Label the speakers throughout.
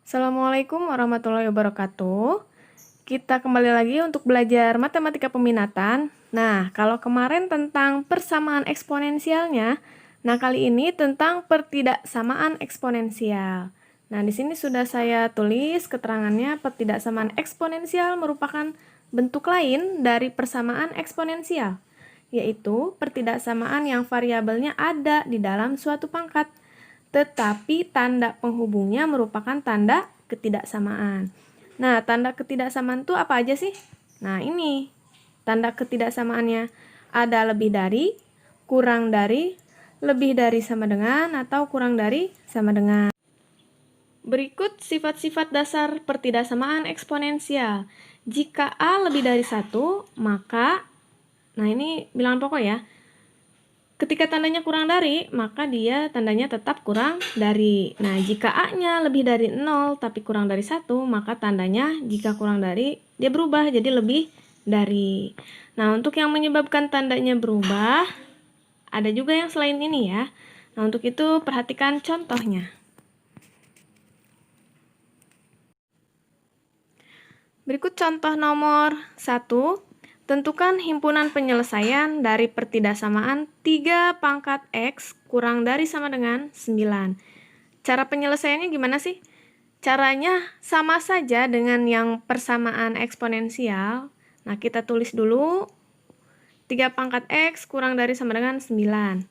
Speaker 1: Assalamualaikum warahmatullahi wabarakatuh. Kita kembali lagi untuk belajar matematika peminatan. Nah, kalau kemarin tentang persamaan eksponensialnya, nah kali ini tentang pertidaksamaan eksponensial. Nah, di sini sudah saya tulis keterangannya. Pertidaksamaan eksponensial merupakan bentuk lain dari persamaan eksponensial, yaitu pertidaksamaan yang variabelnya ada di dalam suatu pangkat, tetapi tanda penghubungnya merupakan tanda ketidaksamaan. Nah, tanda ketidaksamaan itu apa aja sih? Nah, ini tanda ketidaksamaannya. Ada lebih dari, kurang dari, lebih dari sama dengan, atau kurang dari sama dengan. Berikut sifat-sifat dasar pertidaksamaan eksponensial. Jika A lebih dari 1, maka, nah ini bilangan pokok ya. Ketika tandanya kurang dari, maka dia tandanya tetap kurang dari. Nah, jika A-nya lebih dari 0 tapi kurang dari 1, maka tandanya jika kurang dari, dia berubah jadi lebih dari. Nah, untuk yang menyebabkan tandanya berubah, ada juga yang selain ini ya. Nah, untuk itu perhatikan contohnya. Berikut contoh nomor 1. Tentukan himpunan penyelesaian dari pertidaksamaan 3 pangkat X kurang dari sama dengan 9. Cara penyelesaiannya gimana sih? Caranya sama saja dengan yang persamaan eksponensial. Nah, kita tulis dulu 3 pangkat X kurang dari sama dengan 9.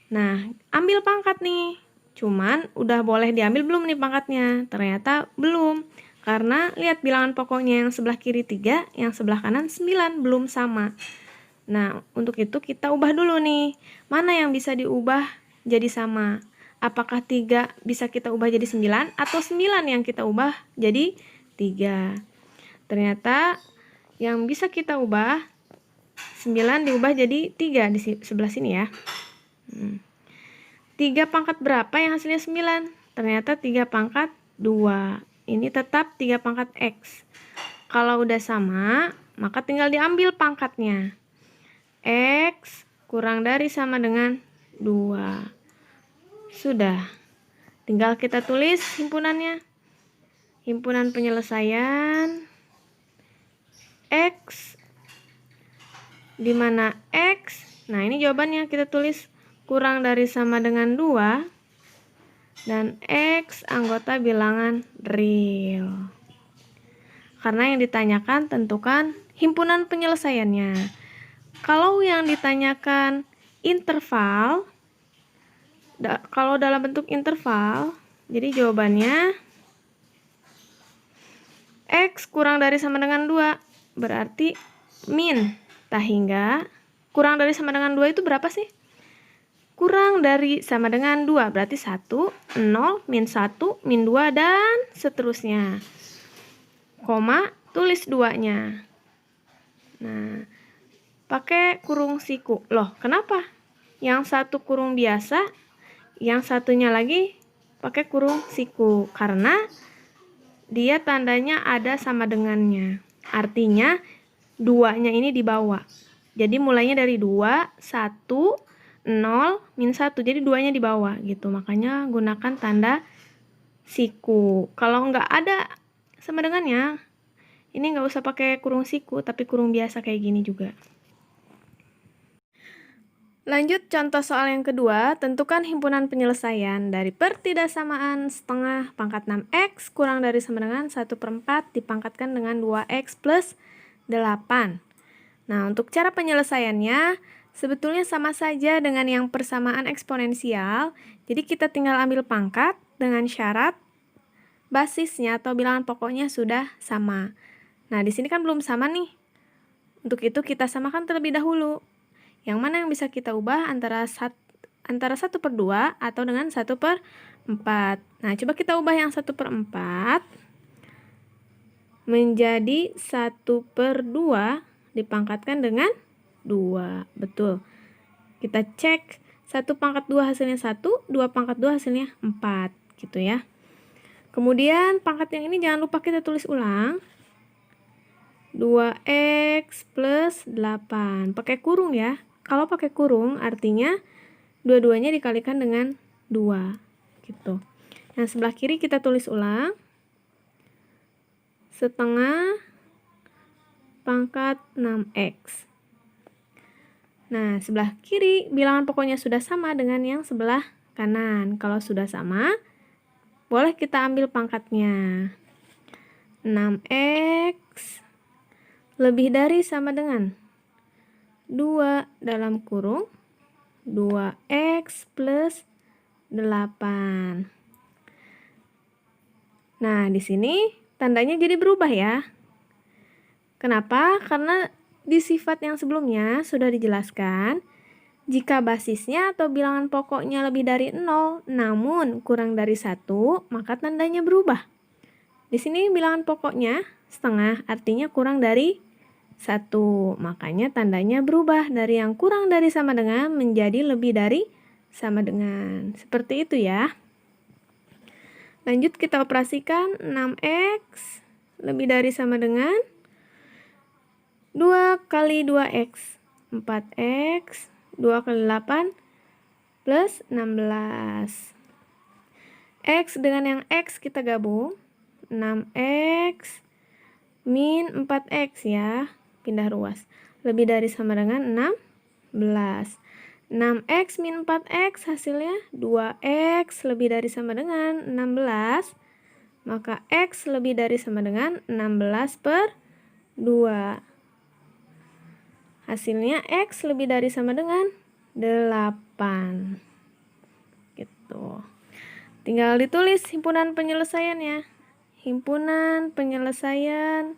Speaker 1: Nah, ambil pangkat nih. Cuman udah boleh diambil belum nih pangkatnya? Ternyata belum. Karena lihat bilangan pokoknya yang sebelah kiri 3, yang sebelah kanan 9, belum sama. Nah, untuk itu kita ubah dulu nih. Mana yang bisa diubah jadi sama? Apakah 3 bisa kita ubah jadi 9 atau 9 yang kita ubah jadi 3? Ternyata yang bisa kita ubah 9 diubah jadi 3 di sebelah sini ya. 3 pangkat berapa yang hasilnya 9? Ternyata 3 pangkat 2. Ini tetap 3 pangkat X. Kalau udah sama, maka tinggal diambil pangkatnya. X kurang dari sama dengan 2. Sudah. Tinggal kita tulis himpunannya. Himpunan penyelesaian X, di mana X, nah ini jawabannya kita tulis kurang dari sama dengan 2, dan X anggota bilangan real. Karena yang ditanyakan tentukan himpunan penyelesaiannya. Kalau yang ditanyakan interval, kalau dalam bentuk interval, jadi jawabannya X kurang dari sama dengan 2, berarti min. Hingga kurang dari sama dengan 2 itu berapa sih? Kurang dari sama dengan 2, berarti 1, 0, min 1, min 2, dan seterusnya. Koma, tulis 2-nya. Nah, pakai kurung siku. Loh, kenapa? Yang satu kurung biasa, yang satunya lagi pakai kurung siku. Karena dia tandanya ada sama dengannya. Artinya, 2-nya ini di bawah. Jadi mulainya dari 2, 1, 0, min 1. Jadi 2-nya di bawah gitu. Makanya gunakan tanda siku. Kalau nggak ada sama dengannya, ini nggak usah pakai kurung siku, tapi kurung biasa kayak gini juga. Lanjut contoh soal yang kedua. Tentukan himpunan penyelesaian dari pertidaksamaan setengah pangkat 6x kurang dari sama dengan 1/4 dipangkatkan dengan 2x plus 8. Nah, untuk cara penyelesaiannya sebetulnya sama saja dengan yang persamaan eksponensial. Jadi kita tinggal ambil pangkat dengan syarat basisnya atau bilangan pokoknya sudah sama. Nah, di sini kan belum sama nih. Untuk itu kita samakan terlebih dahulu. Yang mana yang bisa kita ubah antara 1/2 atau dengan 1/4. Nah, coba kita ubah yang 1/4 menjadi 1/2 dipangkatkan dengan 2. Betul. Kita cek 1/2 hasilnya 1, 2/2 hasilnya 4. Gitu ya. Kemudian pangkat yang ini jangan lupa kita tulis ulang. 2x plus 8. Pakai kurung ya. Kalau pakai kurung artinya dua-duanya dikalikan dengan 2. Gitu. Yang sebelah kiri kita tulis ulang. setengah pangkat 6X. Nah, sebelah kiri bilangan pokoknya sudah sama dengan yang sebelah kanan. Kalau sudah sama, boleh kita ambil pangkatnya. 6X lebih dari sama dengan 2 dalam kurung 2X plus 8. Nah, di sini tandanya jadi berubah ya. Kenapa? Karena di sifat yang sebelumnya sudah dijelaskan, jika basisnya atau bilangan pokoknya lebih dari 0, namun kurang dari 1, maka tandanya berubah. Di sini bilangan pokoknya setengah, artinya kurang dari 1. Makanya tandanya berubah dari yang kurang dari sama dengan menjadi lebih dari sama dengan. Seperti itu ya. Lanjut kita operasikan 6X lebih dari sama dengan 2 kali 2X 4X 2 kali 8 plus 16. X dengan yang X kita gabung 6X min 4X ya, pindah ruas, lebih dari sama dengan 16. 6X min 4X hasilnya 2X lebih dari sama dengan 16. Maka X lebih dari sama dengan 16 per 2. Hasilnya X lebih dari sama dengan 8. Gitu. Tinggal ditulis himpunan penyelesaiannya. Himpunan penyelesaian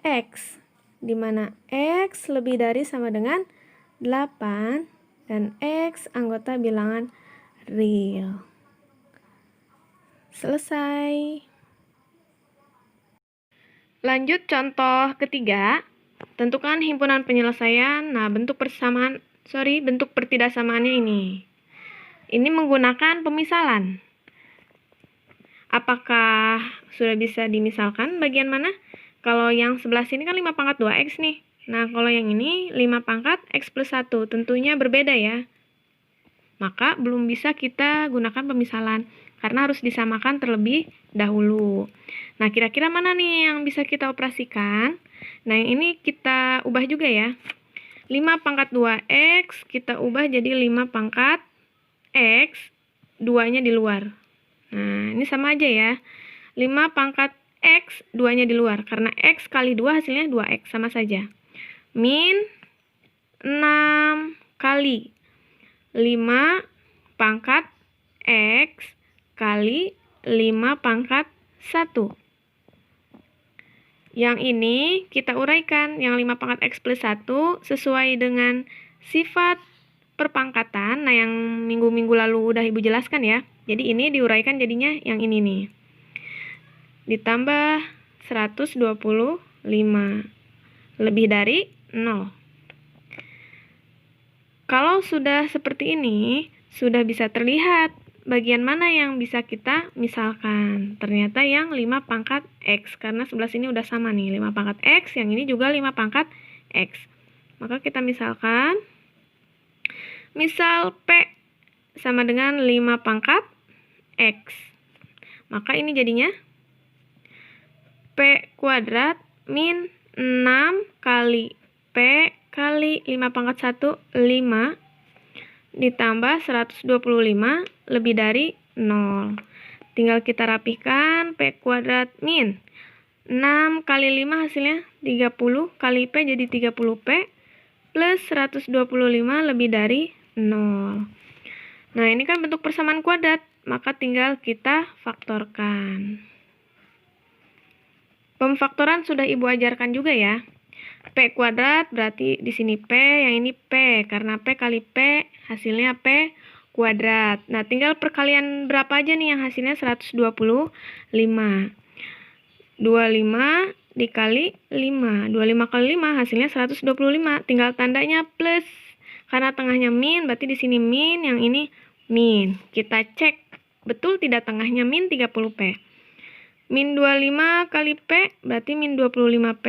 Speaker 1: X, di mana X lebih dari sama dengan 8 dan X anggota bilangan real. Selesai. Lanjut contoh ketiga. Tentukan himpunan penyelesaian. Nah, bentuk pertidaksamaannya ini. Ini menggunakan pemisalan. Apakah sudah bisa dimisalkan bagian mana? Kalau yang sebelah sini kan 5 pangkat 2X nih. Nah, kalau yang ini 5 pangkat X plus 1. Tentunya berbeda ya. Maka belum bisa kita gunakan pemisalan. Karena harus disamakan terlebih dahulu. Nah, kira-kira mana nih yang bisa kita operasikan? Nah, yang ini kita ubah juga ya. 5 pangkat 2X kita ubah jadi 5 pangkat X, 2-nya di luar. Nah, ini sama aja ya. 5 pangkat X, 2-nya di luar. Karena X kali 2 hasilnya 2X, sama saja. Min 6 kali 5 pangkat X kali 5 pangkat 1. Yang ini kita uraikan. Yang 5 pangkat X plus 1 sesuai dengan sifat perpangkatan. Nah, yang minggu-minggu lalu udah Ibu jelaskan ya. Jadi ini diuraikan jadinya yang ini nih. Ditambah 125. Lebih dari 0. Kalau sudah seperti ini, sudah bisa terlihat bagian mana yang bisa kita misalkan. Ternyata yang 5 pangkat X. Karena sebelah sini udah sama nih. 5 pangkat X, yang ini juga 5 pangkat X. Maka kita misalkan. Misal P sama dengan 5 pangkat X. Maka ini jadinya P kuadrat min 6 kali P kali 5 pangkat 1, 5. Ditambah 125 lebih dari 0. Tinggal kita rapikan P kuadrat min 6 kali 5 hasilnya 30 kali P jadi 30P plus 125 lebih dari 0. Nah, ini kan bentuk persamaan kuadrat, maka tinggal kita faktorkan. Pemfaktoran sudah Ibu ajarkan juga ya. P kuadrat berarti di sini P, yang ini P. Karena P kali P hasilnya P kuadrat. Nah, tinggal perkalian berapa aja nih yang hasilnya 125. 25 dikali 5. 25 kali 5 hasilnya 125. Tinggal tandanya plus. Karena tengahnya min, berarti di sini min, yang ini min. Kita cek betul tidak tengahnya min 30P. Min 25 kali P berarti min 25P.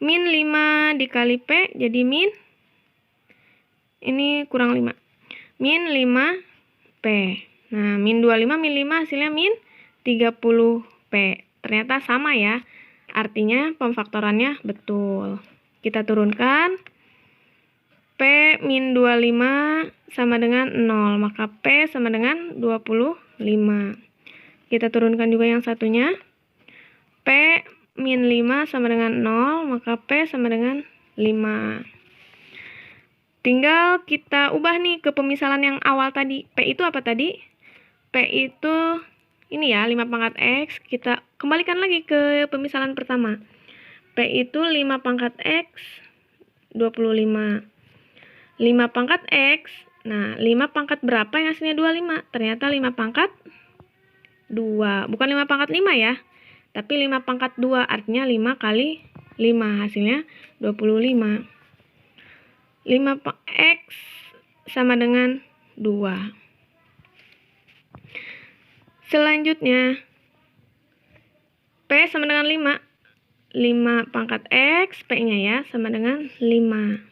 Speaker 1: Min 5 dikali P jadi min, ini kurang 5. Min 5P. Nah, min 25 min 5 hasilnya min 30P. Ternyata sama ya. Artinya pemfaktorannya betul. Kita turunkan. P min 25 sama dengan 0. Maka P sama dengan 25. Kita turunkan juga yang satunya. P min 5 sama dengan 0. Maka P sama dengan 5. Tinggal kita ubah nih ke pemisalan yang awal tadi. P itu apa tadi? P itu ini ya, 5 pangkat X. Kita kembalikan lagi ke pemisalan pertama. P itu 5 pangkat X, 25. 5 pangkat X, nah 5 pangkat berapa yang hasilnya 25? Ternyata 5 pangkat 2. Bukan 5 pangkat 5 ya, tapi 5 pangkat 2. Artinya 5 kali 5, hasilnya 25. 5 X sama dengan 2. Selanjutnya, P sama dengan 5. 5 pangkat X, P-nya ya, sama dengan 5.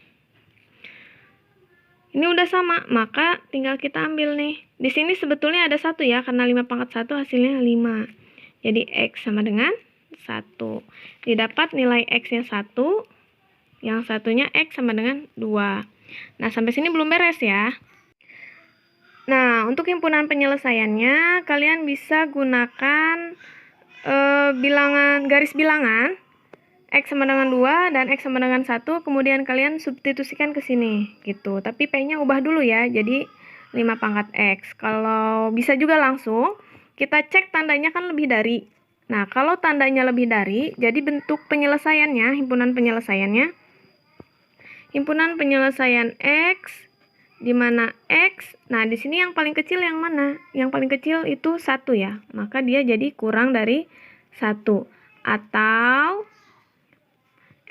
Speaker 1: Ini udah sama, maka tinggal kita ambil nih. Di sini sebetulnya ada 1 ya, karena 5 pangkat 1 hasilnya 5. Jadi X sama dengan 1. Didapat nilai X-nya 1, yang satunya X sama dengan 2. Nah, sampai sini belum beres ya. Nah, untuk himpunan penyelesaiannya, kalian bisa gunakan garis bilangan X sama dengan 2 dan X sama dengan 1, kemudian kalian substitusikan ke sini gitu. Tapi P-nya ubah dulu ya, jadi 5 pangkat X. Kalau bisa juga langsung, kita cek tandanya kan lebih dari. Nah, kalau tandanya lebih dari, jadi bentuk penyelesaiannya, himpunan penyelesaian X, di mana X, nah di sini yang paling kecil yang mana? Yang paling kecil itu 1 ya, maka dia jadi kurang dari 1. Atau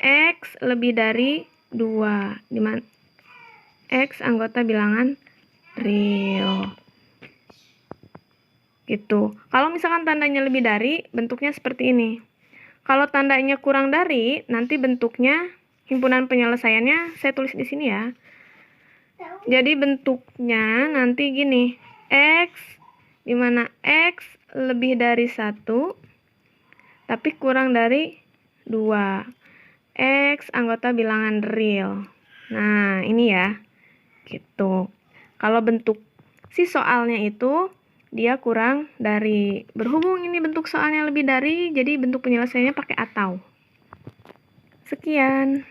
Speaker 1: X lebih dari 2, di mana X anggota bilangan real. Gitu. Kalau misalkan tandanya lebih dari, bentuknya seperti ini. Kalau tandanya kurang dari, nanti bentuknya himpunan penyelesaiannya saya tulis di sini ya. Jadi bentuknya nanti gini, X, di mana X lebih dari 1, tapi kurang dari 2. X anggota bilangan real. Nah, ini ya. Gitu. Kalau bentuk si soalnya itu, dia kurang dari. Berhubung ini bentuk soalnya lebih dari, jadi bentuk penyelesaiannya pakai atau. Sekian.